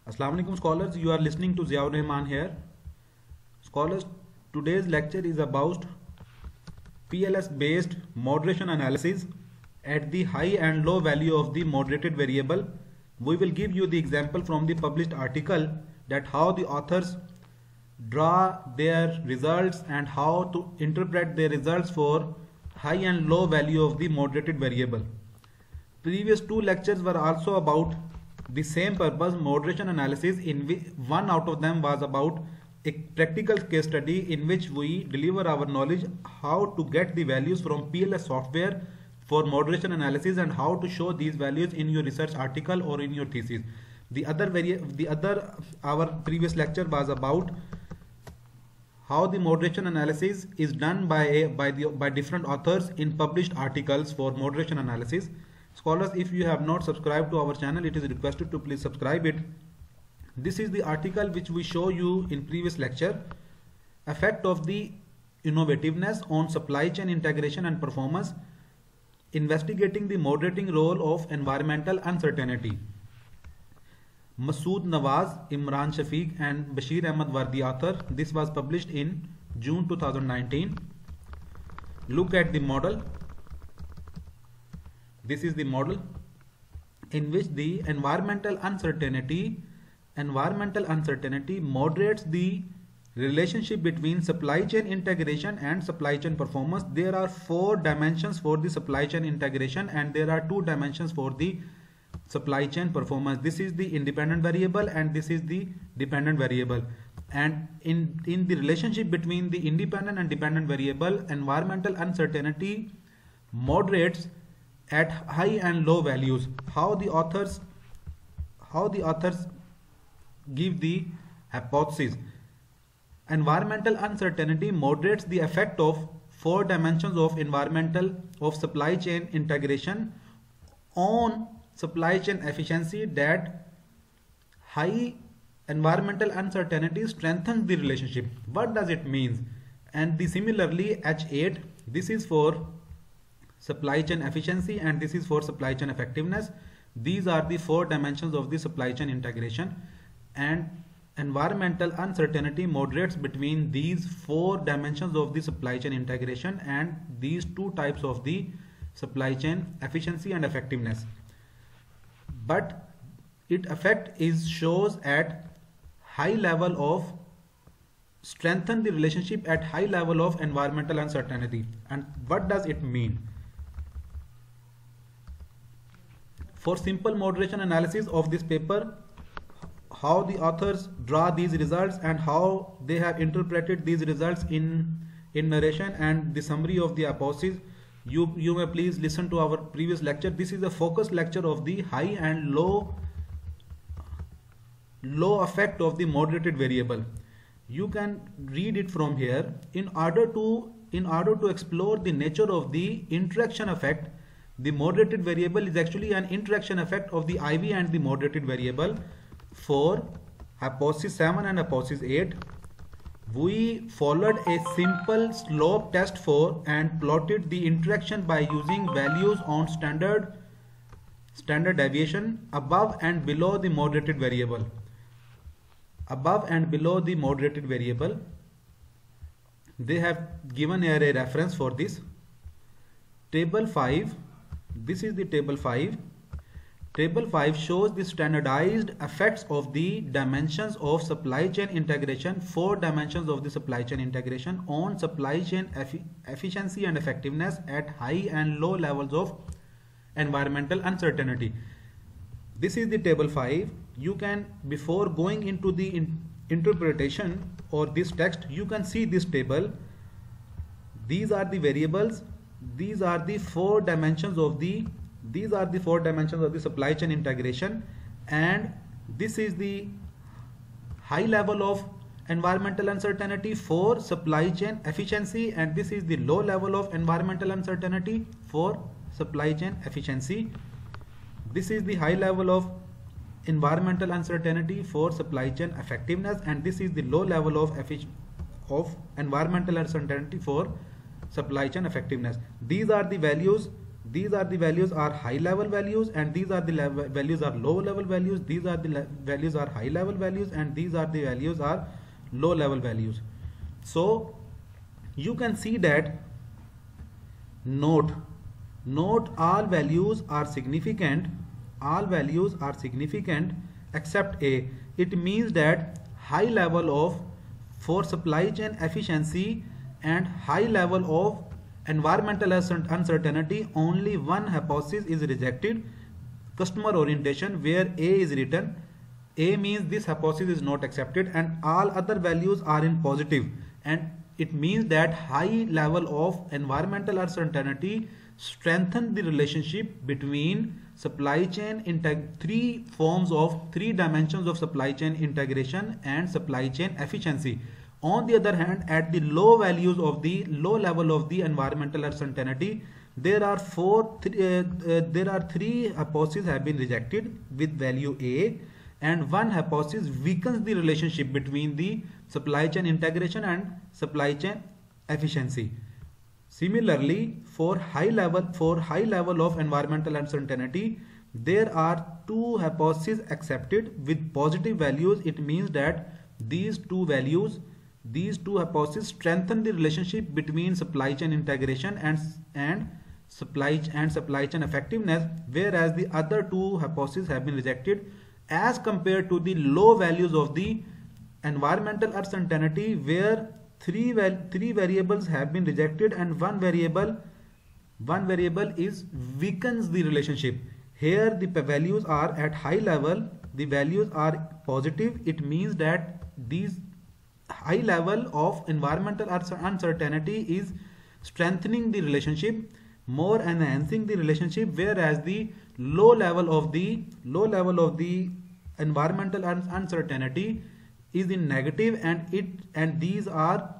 Assalamu alaikum scholars, you are listening to Ziaur Rahman here. Scholars, today's lecture is about PLS based moderation analysis at the high and low value of the moderated variable. We will give you the example from the published article that how the authors draw their results and how to interpret their results for high and low value of the moderated variable. Previous two lectures were also about the same purpose, moderation analysis, in which one out of them was about a practical case study in which we deliver our knowledge how to get the values from PLS software for moderation analysis and how to show these values in your research article or in your thesis. Our previous lecture was about how the moderation analysis is done by different authors in published articles for moderation analysis. Scholars, if you have not subscribed to our channel, it is requested to please subscribe it. This is the article which we show you in previous lecture. Effect of the innovativeness on supply chain integration and performance, investigating the moderating role of environmental uncertainty. Masood Nawaz, Imran Shafiq and Bashir Ahmad were the author. This was published in June 2019. Look at the model. This is the model in which the environmental uncertainty moderates the relationship between supply chain integration and supply chain performance. There are 4 dimensions for the supply chain integration and there are 2 dimensions for the supply chain performance. This is the independent variable and this is the dependent variable. And in the relationship between the independent and dependent variable, environmental uncertainty moderates at high and low values. How the authors give the hypothesis. Environmental uncertainty moderates the effect of 4 dimensions of supply chain integration on supply chain efficiency, that high environmental uncertainty strengthens the relationship. What does it mean? And similarly H8, this is for supply chain efficiency and this is for supply chain effectiveness. These are the 4 dimensions of the supply chain integration, and environmental uncertainty moderates between these 4 dimensions of the supply chain integration and these 2 types of the supply chain efficiency and effectiveness. But its effect shows at high level of strengthen the relationship at high level of environmental uncertainty. And what does it mean? For simple moderation analysis of this paper, how the authors draw these results and how they have interpreted these results in narration and the summary of the hypothesis, you may please listen to our previous lecture. This is a focused lecture of the high and low effect of the moderated variable. You can read it from here. In order to explore the nature of the interaction effect, the moderated variable is actually an interaction effect of the IV and the moderated variable. For hypothesis 7 and hypothesis 8, we followed a simple slope test for and plotted the interaction by using values on standard deviation above and below the moderated variable. Above and below the moderated variable, they have given here a reference for this. Table 5. This is the table 5. Table 5 shows the standardized effects of the dimensions of supply chain integration, 4 dimensions of the supply chain integration on supply chain efficiency and effectiveness at high and low levels of environmental uncertainty. This is the table 5. You can, before going into the interpretation or this text, you can see this table. These are the variables. These are the 4 dimensions of the supply chain integration, and this is the high level of environmental uncertainty for supply chain efficiency, and this is the low level of environmental uncertainty for supply chain efficiency. This is the high level of environmental uncertainty for supply chain effectiveness, and this is the low level of environmental uncertainty for supply chain effectiveness. These are the values These are the values are high level values, and these are the values are low level values. These are the values are high level values, and these are the values are low level values. So you can see that note all values are significant. All values are significant except A. It means that high level of for supply chain efficiency and high level of environmental uncertainty, only one hypothesis is rejected, customer orientation, where A is written. A means this hypothesis is not accepted, and all other values are in positive, and it means that high level of environmental uncertainty strengthen the relationship between supply chain three dimensions of supply chain integration and supply chain efficiency. On the other hand, at the low values of the low level of the environmental uncertainty, there are three hypotheses have been rejected with value A, and one hypothesis weakens the relationship between the supply chain integration and supply chain efficiency. Similarly, for high level of environmental uncertainty, there are two hypotheses accepted with positive values. It means that these two hypotheses strengthen the relationship between supply chain integration and supply chain effectiveness, whereas the other two hypotheses have been rejected as compared to the low values of the environmental uncertainty, where three variables have been rejected and one variable is weakens the relationship. Here the values are at high level, the values are positive. It means that these high level of environmental uncertainty is strengthening the relationship, more enhancing the relationship, whereas the low level of the environmental uncertainty is in negative, and these are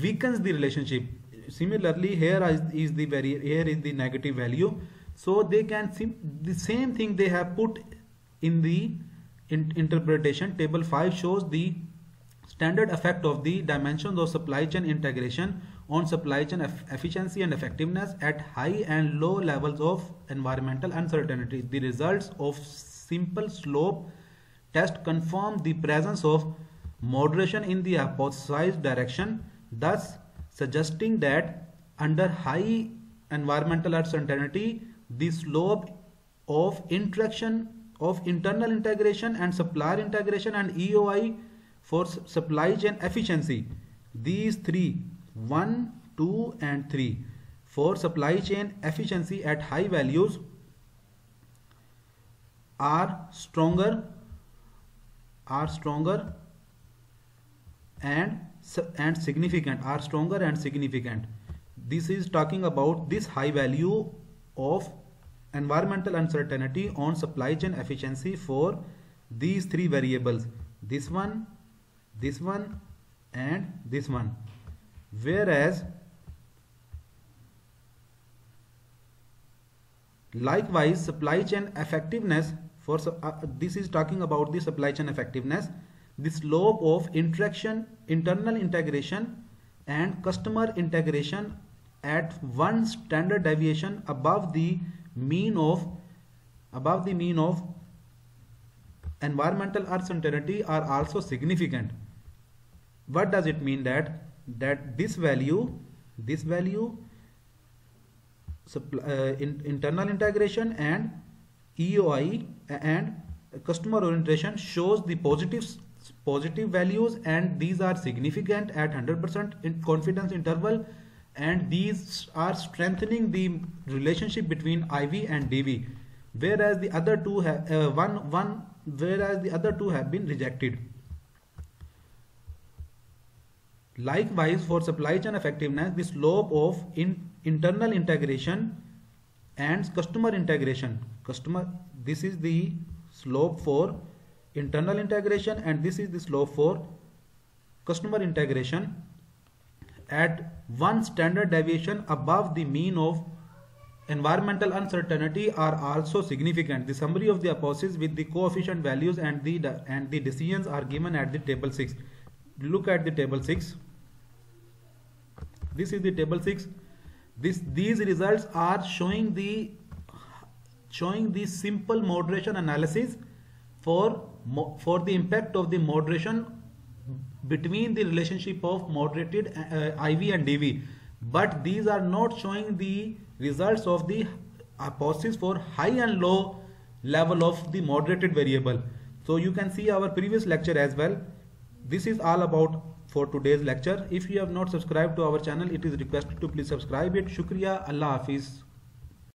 weakens the relationship. Similarly, here is the negative value. So they can see the same thing they have put in the interpretation. Table 5 shows the standard effect of the dimensions of supply chain integration on supply chain efficiency and effectiveness at high and low levels of environmental uncertainty. The results of simple slope test confirm the presence of moderation in the hypothesized direction, thus suggesting that under high environmental uncertainty, the slope of internal integration and supplier integration and EOI for supply chain efficiency, these three, 1, 2 and 3, for supply chain efficiency at high values are stronger and significant. This is talking about this high value of environmental uncertainty on supply chain efficiency for these three variables, this one and this one, whereas likewise supply chain effectiveness for this is talking about the supply chain effectiveness, the slope of internal integration and customer integration at one standard deviation above the mean of environmental uncertainty are also significant. What does it mean? That this value internal integration and EOI and customer orientation shows the positive values, and these are significant at 100% in confidence interval, and these are strengthening the relationship between IV and DV, whereas the other two have been rejected. Likewise, for supply chain effectiveness, the slope of internal integration and customer integration, this is the slope for internal integration and this is the slope for customer integration at one standard deviation above the mean of environmental uncertainty are also significant. The summary of the hypothesis with the coefficient values and the decisions are given at the table 6. Look at the table 6. This is the table 6. These results are showing the simple moderation analysis for the impact of the moderation between the relationship of moderated IV and DV, but these are not showing the results of the hypothesis for high and low level of the moderated variable. So you can see our previous lecture as well. This is all about for today's lecture. If you have not subscribed to our channel, it is requested to please subscribe it. Shukriya. Allah Hafiz.